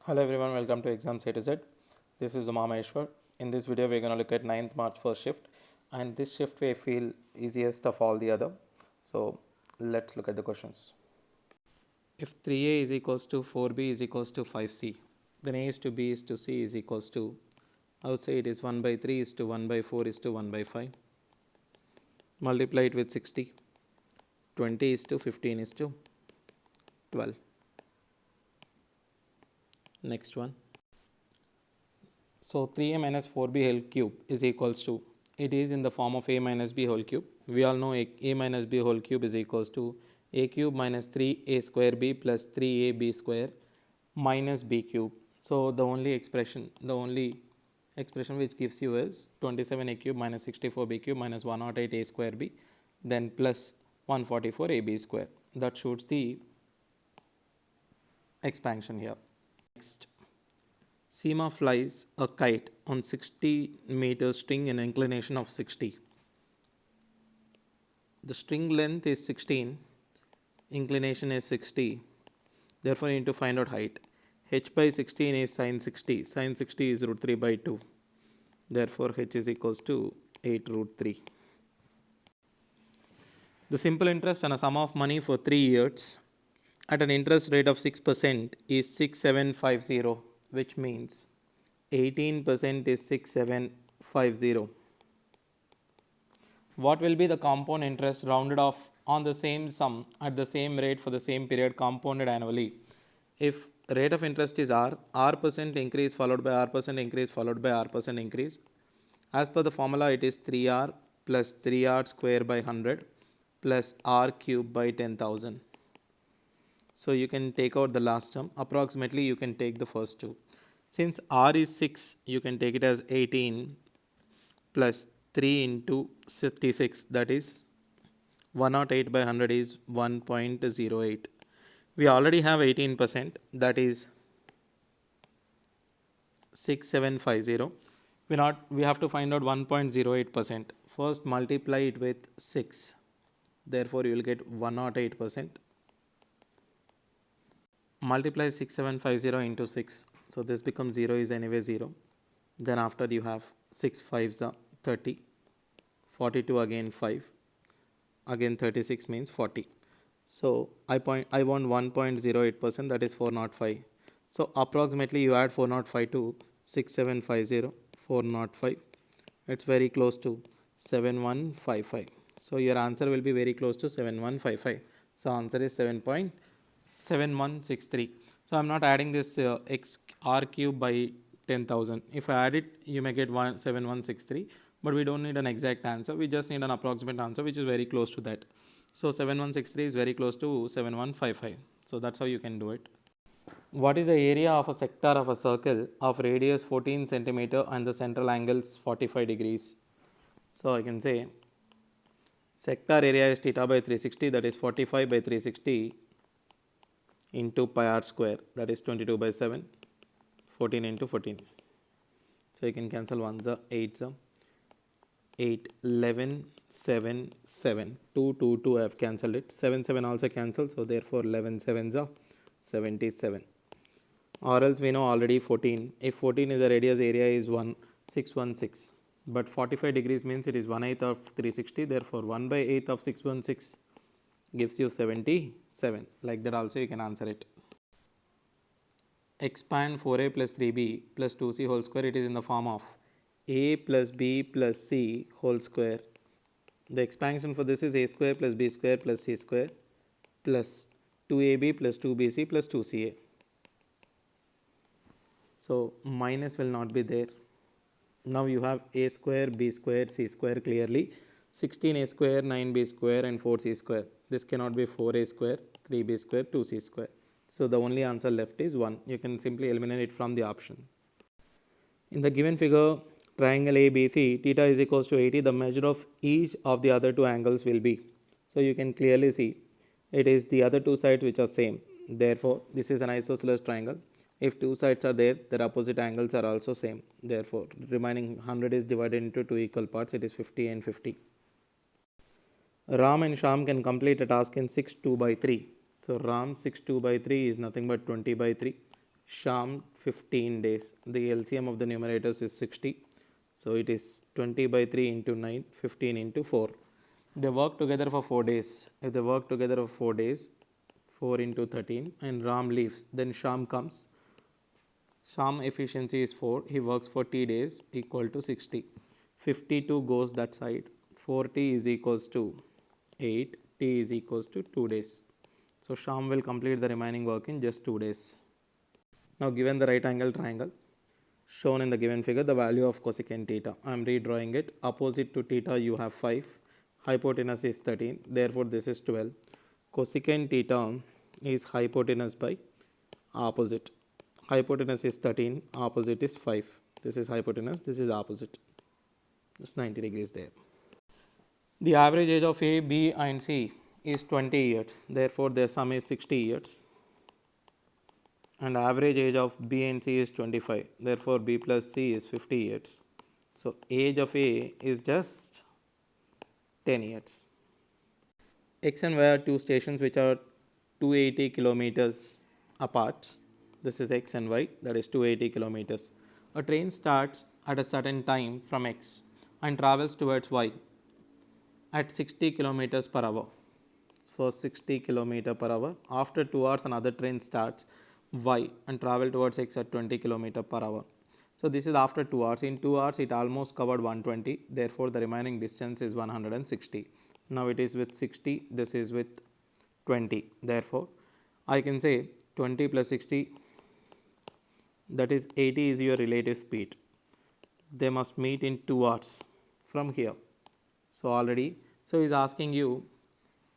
Hello everyone, welcome to Exams A to Z. This is Uma Maheshwar. In this video, we're going to look at 9th March first shift, and this shift we feel easiest of all the other. So let's look at the questions. If 3a is equals to 4b is equals to 5c, then a is to b is to c is equals to, I would say it is 1 by 3 is to 1 by 4 is to 1 by 5. Multiply it with 60. 20 is to 15 is to 12. Next one. So 3a minus 4b whole cube is equals to, it is in the form of a minus b whole cube. We all know a minus b whole cube is equals to a cube minus 3a square b plus 3ab square minus b cube. So the only expression which gives you is 27a cube minus 64b cube minus 108a square b then plus 144ab square. That shows the expansion here. Next, Seema flies a kite on 60 meter string in inclination of 60. The string length is 16, inclination is 60. Therefore, you need to find out height. H by 16 is sine 60. Sine 60 is root 3 by 2. Therefore, H is equals to 8 root 3. The simple interest on a sum of money for 3 years at an interest rate of 6% is 6750, which means 18% is 6750. What will be the compound interest rounded off on the same sum at the same rate for the same period compounded annually? If rate of interest is R percent increase followed by R percent increase followed by R percent increase. As per the formula, it is 3R plus 3R square by 100 plus R cube by 10,000. So you can take out the last term. Approximately, you can take the first two. Since R is 6, you can take it as 18 plus 3 into 56, that is 108 by 100 is 1.08. We already have 18%, that is 6750. We have to find out 1.08%. First multiply it with 6. Therefore, you will get 108%. Multiply 6750 into 6. So this becomes 0 is anyway 0. Then after you have 6 5s are 30. 42 again 5. Again 36 means 40. So I want 1.08%, that is 405. So approximately you add 405 to 6750, 405. It's very close to 7155. So your answer will be very close to 7155. So answer is 7.7163. So I'm not adding this R cube by 10,000. If I add it, you may get 7163. But we don't need an exact answer. We just need an approximate answer which is very close to that. So 7163 is very close to 7155. So that's how you can do it. What is the area of a sector of a circle of radius 14 centimeter and the central angles 45 degrees? So I can say sector area is theta by 360, that is 45 by 360 into pi r square, that is 22 by 7, 14 into 14. So you can cancel 1s, 8s, 8, 11, 7, 7, 2, 2, 2, I have cancelled it. 7, 7 also cancelled, so therefore 11, 7s are 77. Or else we know already 14. If 14 is the radius, area is 616. But 45 degrees means it is 1/8 of 360. Therefore 1 by 8 of 616 gives you 77. Like that also you can answer it. Expand 4a plus 3b plus 2c whole square. It is in the form of a plus b plus c whole square. The expansion for this is a square plus b square plus c square plus 2ab plus 2bc plus 2ca. So minus will not be there. Now you have a square, b square, c square clearly. 16a square, 9b square and 4c square. This cannot be 4a square, 3b square, 2c square. So the only answer left is 1. You can simply eliminate it from the option. In the given figure, triangle ABC, theta is equals to 80. The measure of each of the other two angles will be. So you can clearly see it is the other two sides which are same. Therefore, this is an isosceles triangle. If two sides are there, their opposite angles are also same. Therefore, remaining 100 is divided into two equal parts. It is 50 and 50. Ram and Sham can complete a task in 6 2 by 3. So Ram 6 2 by 3 is nothing but 20 by 3. Sham 15 days. The LCM of the numerators is 60. So it is 20 by 3 into 9, 15 into 4. They work together for 4 days. If they work together for 4 days, 4 into 13, and Ram leaves, then Sham comes. Sham efficiency is 4. He works for T days equal to 60. 52 goes that side. 4T is equals to 8. T is equals to 2 days. So Sham will complete the remaining work in just 2 days. Now given the right angle triangle shown in the given figure, the value of cosecant theta. I am redrawing it. Opposite to theta you have 5. Hypotenuse is 13. Therefore this is 12. Cosecant theta is hypotenuse by opposite. Hypotenuse is 13. Opposite is 5. This is hypotenuse. This is opposite. It's 90 degrees there. The average age of A, B and C is 20 years. Therefore their sum is 60 years. And average age of B and C is 25. Therefore B plus C is 50 years. So age of A is just 10 years. X and Y are two stations which are 280 kilometers apart. This is X and Y, that is 280 kilometers. A train starts at a certain time from X and travels towards Y at 60 kilometers per hour. For 60 kilometer per hour. After 2 hours another train starts Y and travel towards X at 20 kilometer per hour. So this is after 2 hours. In 2 hours it almost covered 120. Therefore the remaining distance is 160. Now it is with 60. This is with 20. Therefore I can say 20 plus 60, that is 80 is your relative speed. They must meet in 2 hours from here. So already, so he is asking you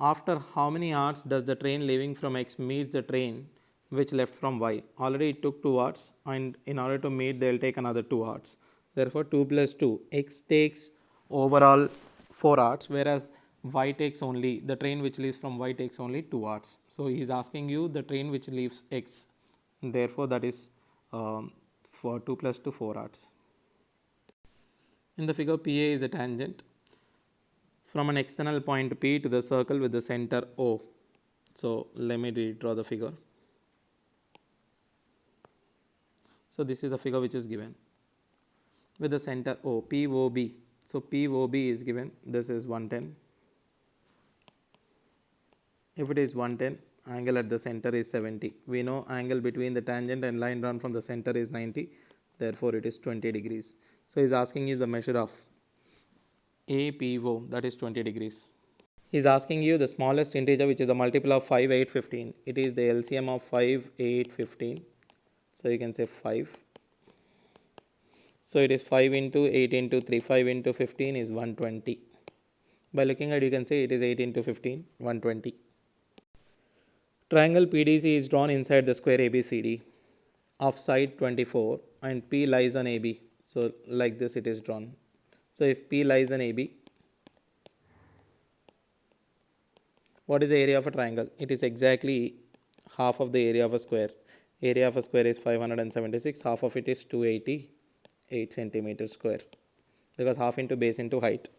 after how many hours does the train leaving from X meets the train which left from Y. Already it took 2 hours and in order to meet they will take another 2 hours. Therefore 2 plus 2, X takes overall 4 hours, whereas Y takes only, the train which leaves from Y takes only 2 hours. So he is asking you the train which leaves X. Therefore that is for 2 plus 2, 4 hours. In the figure, PA is a tangent from an external point P to the circle with the center O. So let me redraw the figure. So this is a figure which is given with the center O, POB. So POB is given, this is 110. If it is 110, angle at the center is 70. We know angle between the tangent and line drawn from the center is 90. Therefore it is 20 degrees. So he is asking you the measure of APO, that is 20 degrees. He is asking you the smallest integer which is a multiple of 5, 8, 15. It is the LCM of 5, 8, 15. So you can say 5. So it is 5 into 8 into 3. 5 into 15 is 120. By looking at it, you can say it is 8 into 15, 120. Triangle PDC is drawn inside the square ABCD of side 24 and P lies on AB. So like this it is drawn. So if P lies on AB, what is the area of a triangle? It is exactly half of the area of a square. Area of a square is 576, half of it is 288 centimeters square, because half into base into height.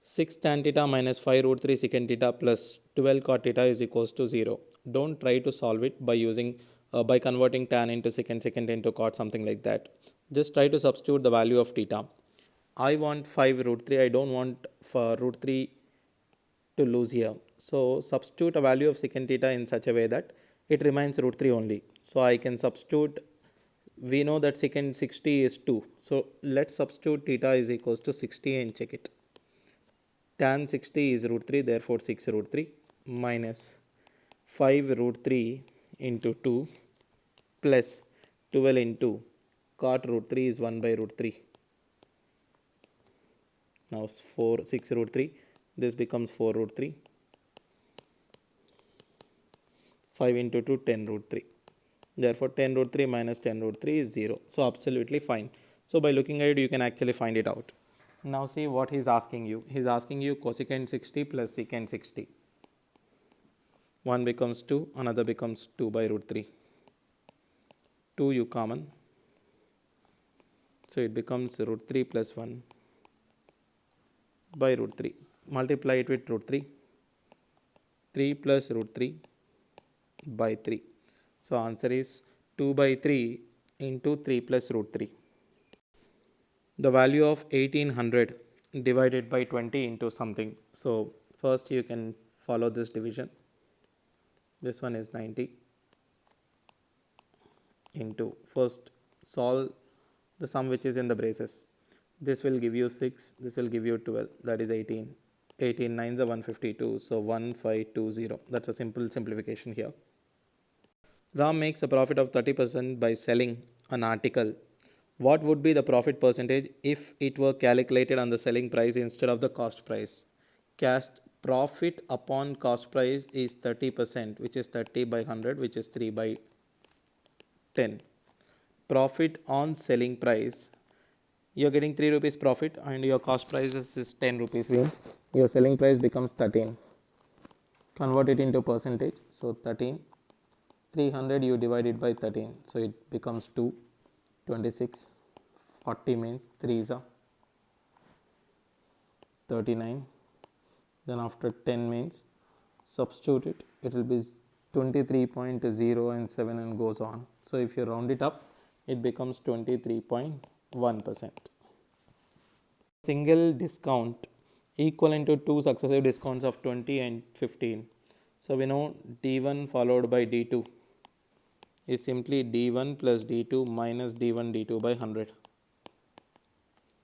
6 tan theta minus 5 root 3 secant theta plus 12 cot theta is equals to 0. Don't try to solve it by using by converting tan into secant, secant into cot, something like that. Just try to substitute the value of theta. I want 5 root 3. I don't want for root 3 to lose here. So substitute a value of secant theta in such a way that it remains root 3 only. So I can substitute, we know that secant 60 is 2. So let's substitute theta is equals to 60 and check it. Tan 60 is root 3, therefore 6 root 3 minus 5 root 3 into 2 plus 12 into cot root 3 is 1 by root 3. Now 6 root 3, this becomes 4 root 3. 5 into 2, 10 root 3. Therefore 10 root 3 minus 10 root 3 is 0. So absolutely fine. So by looking at it, you can actually find it out. Now see what he is asking you. He is asking you cosecant 60 plus secant 60. One becomes 2, another becomes 2 by root 3. 2 you common. So it becomes root 3 plus 1 by root 3. Multiply it with root 3. 3 plus root 3 by 3. So answer is 2 by 3 into 3 plus root 3. The value of 1800 divided by 20 into something. So first you can follow this division. This one is 90 into, first solve the sum which is in the braces. This will give you 6, this will give you 12, that is 18. 18 9s are 152, so 1520. That's a simple simplification here. Ram makes a profit of 30% by selling an article. What would be the profit percentage if it were calculated on the selling price instead of the cost price? Cast profit upon cost price is 30%, which is 30 by 100, which is 3 by 10. Profit on selling price, you're getting 3 rupees profit and your cost price is 10 rupees. Your selling price becomes 13. Convert it into percentage. So 13, 300 you divide it by 13. So it becomes 2, 26, 40 means 3 is a 39. Then after 10 means substitute it. It will be 23.0 and 7 and goes on. So if you round it up, it becomes 23.1%. Single discount equivalent to two successive discounts of 20 and 15. So we know D1 followed by D2 is simply D1 plus D2 minus D1 D2 by 100.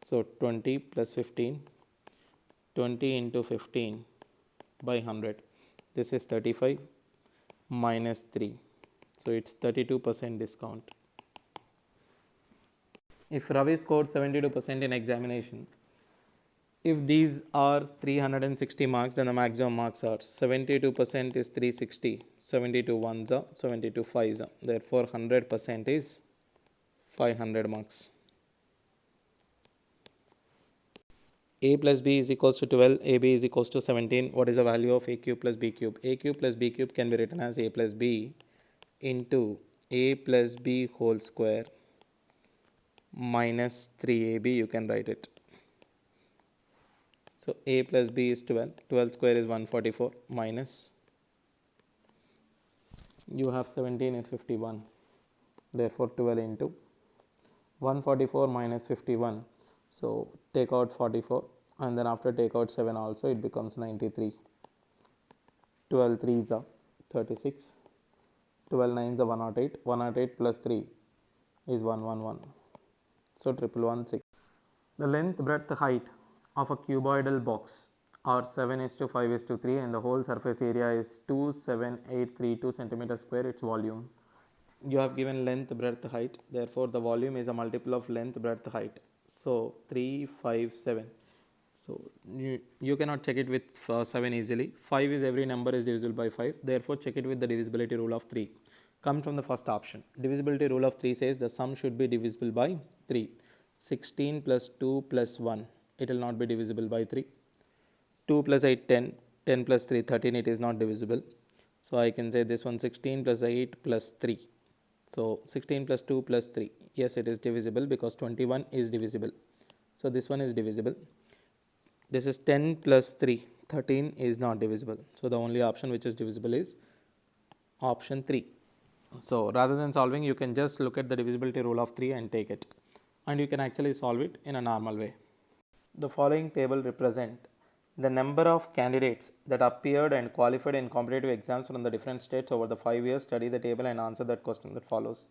So 20 plus 15, 20 into 15 by 100. This is 35 minus 3. So it's 32% discount. If Ravi scored 72% in examination, if these are 360 marks, then the maximum marks are 72% is 360, 72 ones are 72 fives are. Therefore 100% is 500 marks. A plus B is equals to 12, AB is equals to 17. What is the value of A cube plus B cube? A cube plus B cube can be written as A plus B into A plus B whole square minus 3AB, you can write it. So A plus B is 12, 12 square is 144 minus, you have 17 is 51, therefore 12 into 144 minus 51. So take out 44 and then after take out 7 also, it becomes 93. 12 3s are 36, 12 9s are 108, 108 plus 3 is 111. So 1116. The length, breadth, height of a cuboidal box are 7:5:3 and the whole surface area is 27832 centimeter square, its volume. You have given length, breadth, height, therefore the volume is a multiple of length, breadth, height. So 357. So you cannot check it with 7 easily. 5 is every number is divisible by 5, therefore check it with the divisibility rule of 3. Come from the first option. Divisibility rule of 3 says the sum should be divisible by 3. 16 plus 2 plus 1, it will not be divisible by 3. 2 plus 8 10, 10 plus 3 13, it is not divisible. So I can say this one 16 plus 8 plus 3. So 16 plus 2 plus 3, yes, it is divisible because 21 is divisible. So this one is divisible. This is 10 plus 3, 13 is not divisible. So the only option which is divisible is option 3. So rather than solving, you can just look at the divisibility rule of 3 and take it. And you can actually solve it in a normal way. The following table represent the number of candidates that appeared and qualified in competitive exams from the different states over the 5 years. Study the table and answer that question that follows.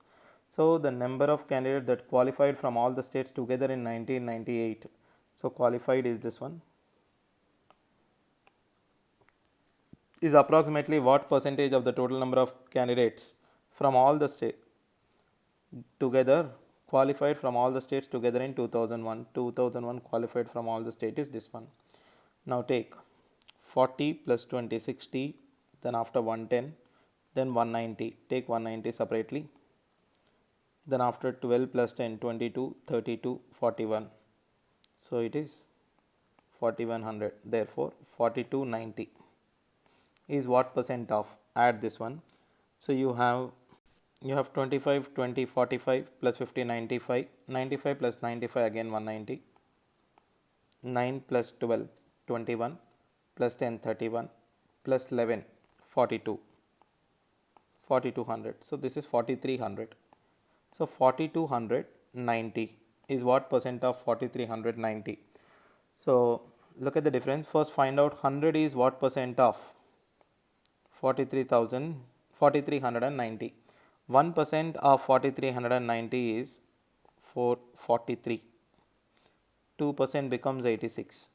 So the number of candidates that qualified from all the states together in 1998. So qualified is this one. Is approximately what percentage of the total number of candidates from all the states together qualified from all the states together in 2001. 2001 qualified from all the states is this one. Now take 40 plus 20 60, then after 110, then 190, take 190 separately, then after 12 plus 10 22, 32, 41. So it is 4100, therefore 4290 is what percent of, add this one. So you have 25 20 45 plus 50 95, 95 plus 95 again 190, 9 plus 12 21 plus 10 31 plus 11 42, 4200. So this is 4300. So 4290 is what percent of 4390? So look at the difference. First find out 100 is what percent of 4390. 1% of 4390 is 443. 2% becomes 86.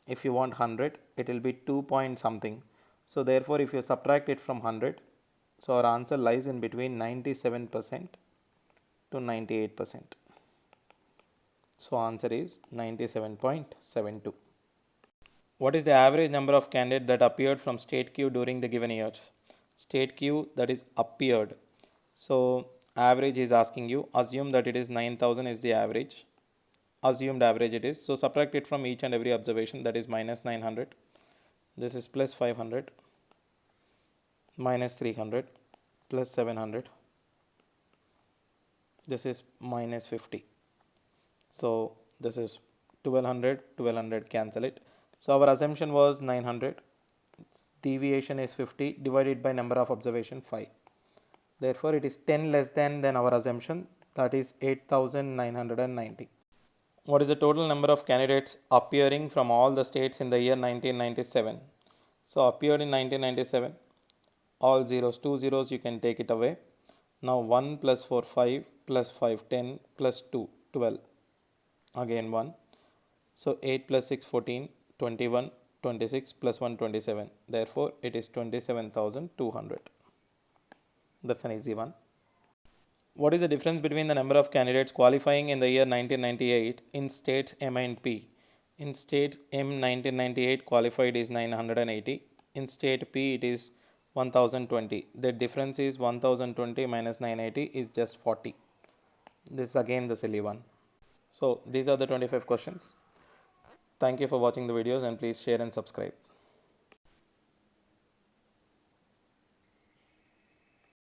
If you want 100, it will be 2 point something. So therefore, if you subtract it from 100, so our answer lies in between 97% to 98%. So answer is 97.72. What is the average number of candidates that appeared from state queue during the given years? State queue, that is appeared. So average is asking you, assume that it is 9000 is the average. Assumed average it is. So subtract it from each and every observation, that is minus 900. This is plus 500, minus 300, plus 700. This is minus 50. So this is 1200, 1200 cancel it. So our assumption was 900. Deviation is 50 divided by number of observation 5. Therefore it is 10 less than our assumption, that is 8990. What is the total number of candidates appearing from all the states in the year 1997? So appeared in 1997, all zeros, 2 zeros you can take it away. Now 1 plus 4 5 plus 5 10 plus 2 12, again 1. So 8 plus 6 14, 21, 26 plus 1 27. Therefore it is 27,200. That's an easy one. What is the difference between the number of candidates qualifying in the year 1998 in states M and P? In states M, 1998 qualified is 980. In state P it is 1020. The difference is 1020 minus 980 is just 40. This is again the silly one. So these are the 25 questions. Thank you for watching the videos and please share and subscribe.